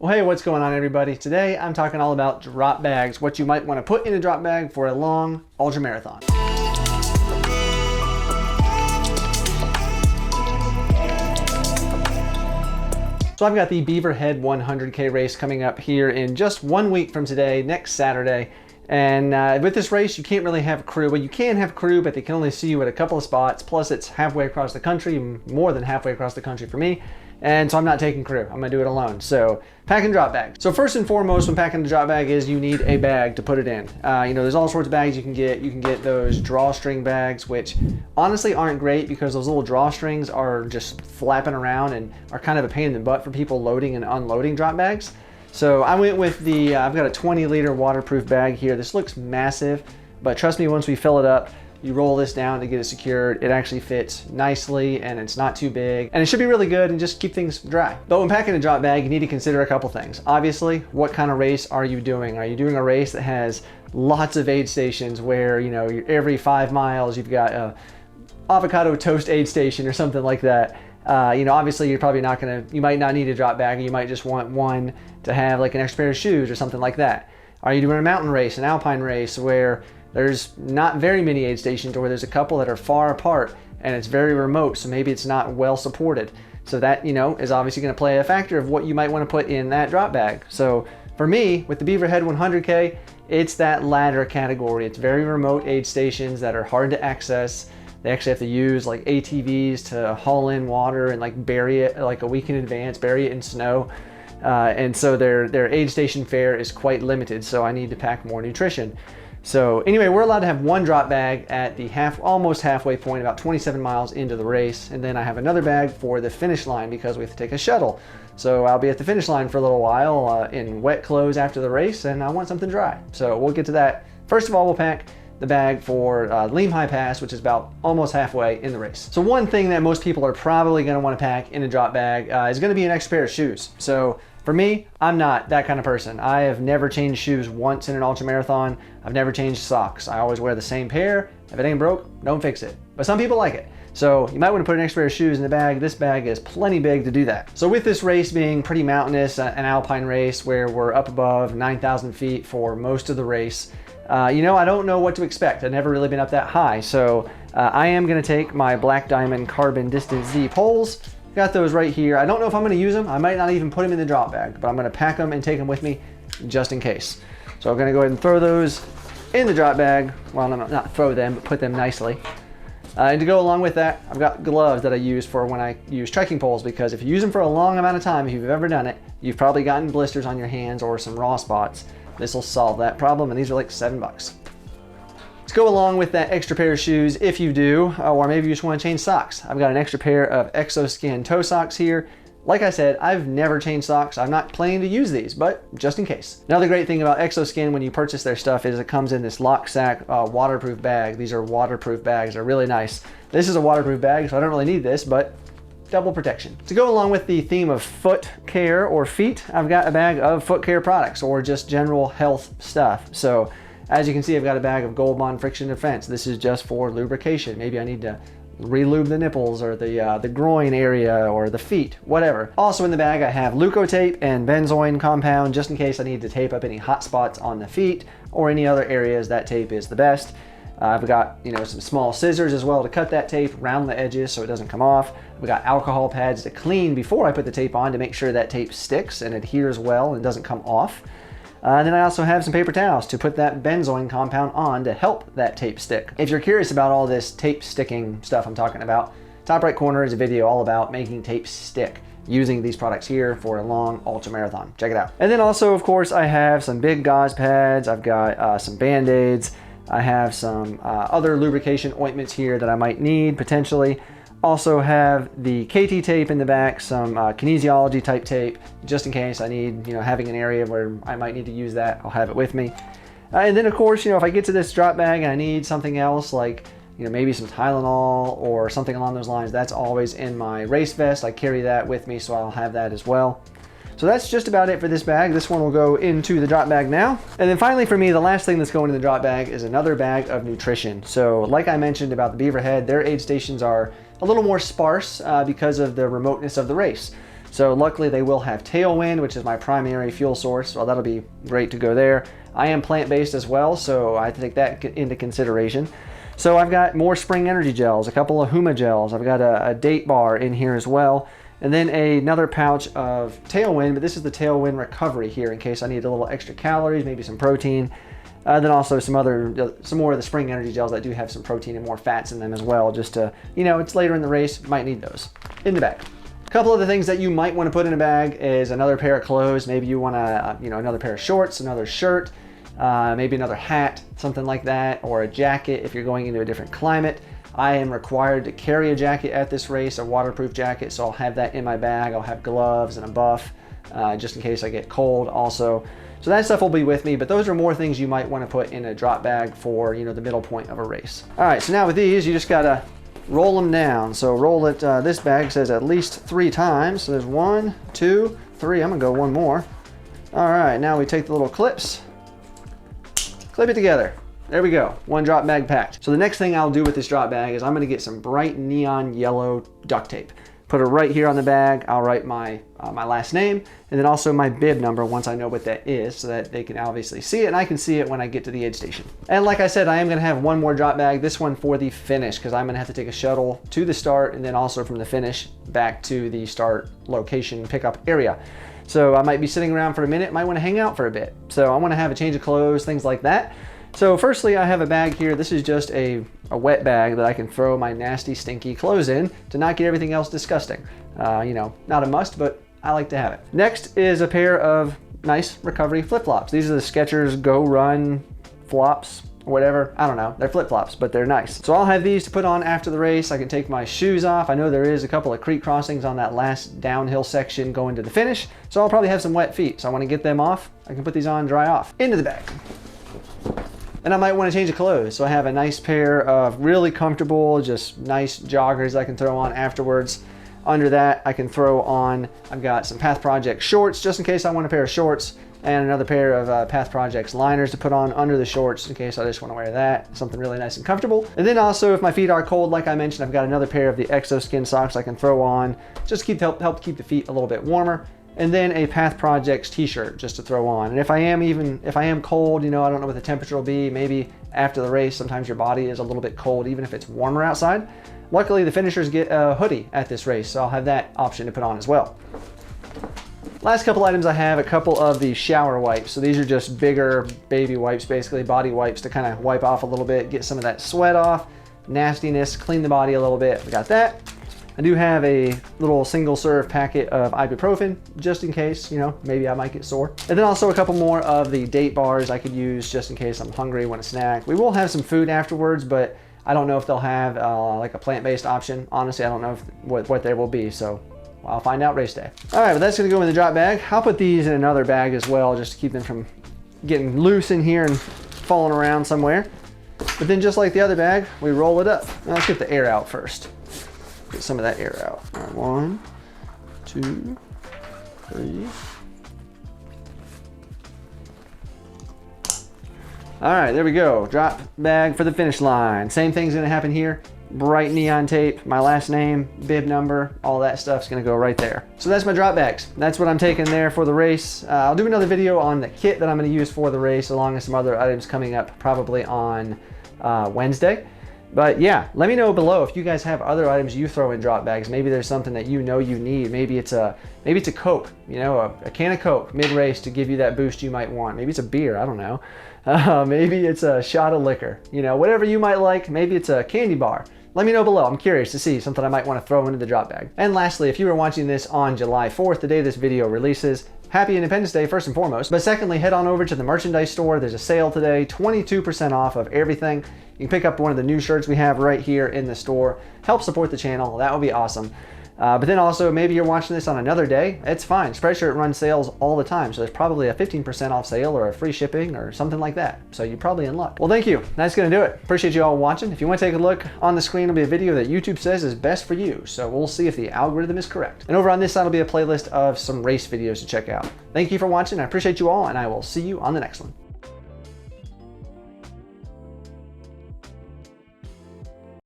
Well, hey, what's going on, everybody? Today I'm talking all about drop bags, what you might want to put in a drop bag for a long ultra marathon. So I've got the Beaverhead 100K race coming up here in just 1 week from today, next Saturday. And with this race, you can't really have crew. Well, you can have crew, but they can only see you at a couple of spots. Plus, it's halfway across the country, more than halfway across the country for me. And so I'm not taking crew. I'm gonna do it alone. So packing drop bags. So first and foremost, when packing the drop bag is you need a bag to put it in. There's all sorts of bags you can get. You can get those drawstring bags, which honestly aren't great because those little drawstrings are just flapping around and are kind of a pain in the butt for people loading and unloading drop bags. So I went with the, I've got a 20-liter waterproof bag here. This looks massive, but trust me, once we fill it up, you roll this down to get it secured. It actually fits nicely and it's not too big. And it should be really good and just keep things dry. But when packing a drop bag, you need to consider a couple things. Obviously, what kind of race are you doing? Are you doing a race that has lots of aid stations where, every 5 miles you've got a avocado toast aid station or something like that? Obviously you're probably not you might not need a drop bag. You might just want one to have like an extra pair of shoes or something like that. Are you doing a mountain race, an alpine race where there's not very many aid stations, or there's a couple that are far apart and it's very remote, so maybe it's not well supported? So that, is obviously going to play a factor of what you might want to put in that drop bag. So for me, with the Beaverhead 100K, it's that latter category. It's very remote aid stations that are hard to access. They actually have to use like ATVs to haul in water and like bury it like a week in advance, bury it in snow. And so their aid station fare is quite limited. So I need to pack more nutrition. So anyway, we're allowed to have one drop bag at the almost halfway point, about 27 miles into the race. And then I have another bag for the finish line because we have to take a shuttle. So I'll be at the finish line for a little while in wet clothes after the race, and I want something dry. So we'll get to that. First of all, we'll pack the bag for Lim High Pass, which is about almost halfway in the race. So one thing that most people are probably gonna wanna pack in a drop bag is gonna be an extra pair of shoes. So for me, I'm not that kind of person. I have never changed shoes once in an ultra marathon. I've never changed socks. I always wear the same pair. If it ain't broke, don't fix it. But some people like it. So you might want to put an extra pair of shoes in the bag. This bag is plenty big to do that. So with this race being pretty mountainous, an alpine race where we're up above 9,000 feet for most of the race, I don't know what to expect. I've never really been up that high. So I am gonna take my Black Diamond Carbon Distance Z poles. Got those right here. I don't know if I'm gonna use them. I might not even put them in the drop bag, but I'm gonna pack them and take them with me just in case. So I'm gonna go ahead and throw those in the drop bag. Well, not throw them, but put them nicely. And to go along with that, I've got gloves that I use for when I use trekking poles, because if you use them for a long amount of time, if you've ever done it, you've probably gotten blisters on your hands or some raw spots. This will solve that problem, and these are like $7. To go along with that extra pair of shoes, if you do, or maybe you just want to change socks, I've got an extra pair of XOSKIN toe socks here. Like I said, I've never changed socks. I'm not planning to use these, but just in case. Another great thing about XOSKIN when you purchase their stuff is it comes in this lock sack waterproof bag. These are waterproof bags. They're really nice. This is a waterproof bag, so I don't really need this, but double protection. To go along with the theme of foot care or feet, I've got a bag of foot care products or just general health stuff. So as you can see, I've got a bag of Gold Bond Friction Defense. This is just for lubrication. Maybe I need to re-lube the nipples or the groin area or the feet, whatever. Also in the bag, I have Leukotape and benzoin compound just in case I need to tape up any hot spots on the feet or any other areas that tape is the best. I've got some small scissors as well to cut that tape around the edges so it doesn't come off. We've got alcohol pads to clean before I put the tape on to make sure that tape sticks and adheres well and doesn't come off. And then I also have some paper towels to put that benzoin compound on to help that tape stick. If you're curious about all this tape sticking stuff I'm talking about, top right corner is a video all about making tape stick using these products here for a long ultra marathon. Check it out. And then also, of course, I have some big gauze pads. I've got some Band-Aids. I have some other lubrication ointments here that I might need potentially. Also have the KT tape in the back, some kinesiology type tape, just in case I need, having an area where I might need to use that, I'll have it with me. And then of course, if I get to this drop bag and I need something else like, maybe some Tylenol or something along those lines, that's always in my race vest. I carry that with me, so I'll have that as well. So that's just about it for this bag. This one will go into the drop bag now. And then finally for me, the last thing that's going in the drop bag is another bag of nutrition. So like I mentioned about the Beaverhead, their aid stations are a little more sparse because of the remoteness of the race. So luckily they will have tailwind, which is my primary fuel source. So that'll be great to go there. I am plant-based as well, so I have to take that into consideration. So I've got more spring energy gels, a couple of Huma gels. I've got a date bar in here as well. And then another pouch of tailwind, but this is the tailwind recovery here in case I need a little extra calories, maybe some protein. Then also some more of the spring energy gels that do have some protein and more fats in them as well, just to, you know, it's later in the race, might need those. In the bag. A couple of the things that you might want to put in a bag is another pair of clothes. Maybe you want to, you know, another pair of shorts, another shirt, maybe another hat, something like that, or a jacket if you're going into a different climate. I am required to carry a jacket at this race, a waterproof jacket, so I'll have that in my bag. I'll have gloves and a buff just in case I get cold also. So that stuff will be with me, but those are more things you might want to put in a drop bag for, you know, the middle point of a race. All right, so now with these, you just gotta roll them down. So roll it, this bag says at least 3 times. So there's 1, 2, 3, I'm gonna go one more. All right, now we take the little clips, clip it together. There we go, one drop bag packed. So the next thing I'll do with this drop bag is I'm gonna get some bright neon yellow duct tape. Put it right here on the bag. I'll write my last name and then also my bib number once I know what that is so that they can obviously see it and I can see it when I get to the aid station. And like I said, I am gonna have one more drop bag, this one for the finish, because I'm gonna have to take a shuttle to the start and then also from the finish back to the start location pickup area. So I might be sitting around for a minute, might wanna hang out for a bit. So I wanna have a change of clothes, things like that. So firstly, I have a bag here. This is just a wet bag that I can throw my nasty, stinky clothes in to not get everything else disgusting. You know, not a must, but I like to have it. Next is a pair of nice recovery flip-flops. These are the Skechers Go Run flops, or whatever. I don't know. They're flip-flops, but they're nice. So I'll have these to put on after the race. I can take my shoes off. I know there is a couple of creek crossings on that last downhill section going to the finish, so I'll probably have some wet feet. So I want to get them off. I can put these on, dry off. Into the bag. And I might want to change of clothes. So I have a nice pair of really comfortable, just nice joggers I can throw on afterwards. Under that, I can throw on, I've got some Path Project shorts, just in case I want a pair of shorts, and another pair of Path Projects liners to put on under the shorts in case I just want to wear that. Something really nice and comfortable. And then also, if my feet are cold, like I mentioned, I've got another pair of the XOSKIN socks I can throw on, just to help keep the feet a little bit warmer. And then a Path Projects t-shirt just to throw on. And if I am cold, you know, I don't know what the temperature will be, maybe after the race, sometimes your body is a little bit cold, even if it's warmer outside. Luckily, the finishers get a hoodie at this race, so I'll have that option to put on as well. Last couple items I have, a couple of the shower wipes. So these are just bigger baby wipes, basically body wipes to kind of wipe off a little bit, get some of that sweat off, nastiness, clean the body a little bit. We got that. I do have a little single serve packet of ibuprofen, just in case, you know, maybe I might get sore. And then also a couple more of the date bars I could use just in case I'm hungry, want a snack. We will have some food afterwards, but I don't know if they'll have like a plant-based option. Honestly, I don't know what there will be, so I'll find out race day. All right, but that's gonna go in the drop bag. I'll put these in another bag as well, just to keep them from getting loose in here and falling around somewhere. But then just like the other bag, we roll it up. Now let's get the air out first. Get some of that air out. All right, 1, 2, 3. All right, there we go. Drop bag for the finish line. Same thing's gonna happen here. Bright neon tape, my last name, bib number, all that stuff's gonna go right there. So that's my drop bags. That's what I'm taking there for the race. I'll do another video on the kit that I'm gonna use for the race, along with some other items coming up probably on Wednesday. But yeah, let me know below if you guys have other items you throw in drop bags. Maybe there's something that you know you need. Maybe it's a Coke, you know, a can of Coke mid-race to give you that boost you might want. Maybe it's a beer, I don't know. Maybe it's a shot of liquor, you know, whatever you might like. Maybe it's a candy bar. Let me know below. I'm curious to see something I might want to throw into the drop bag. And lastly, if you were watching this on July 4th, the day this video releases, happy Independence Day first and foremost. But secondly, head on over to the merchandise store. There's a sale today, 22% off of everything. You can pick up one of the new shirts we have right here in the store. Help support the channel. That would be awesome. But then also, maybe you're watching this on another day. It's fine. Spreadshirt runs sales all the time. So there's probably a 15% off sale or a free shipping or something like that. So you're probably in luck. Well, thank you. That's going to do it. Appreciate you all watching. If you want to take a look on the screen, it'll be a video that YouTube says is best for you. So we'll see if the algorithm is correct. And over on this side will be a playlist of some race videos to check out. Thank you for watching. I appreciate you all, and I will see you on the next one.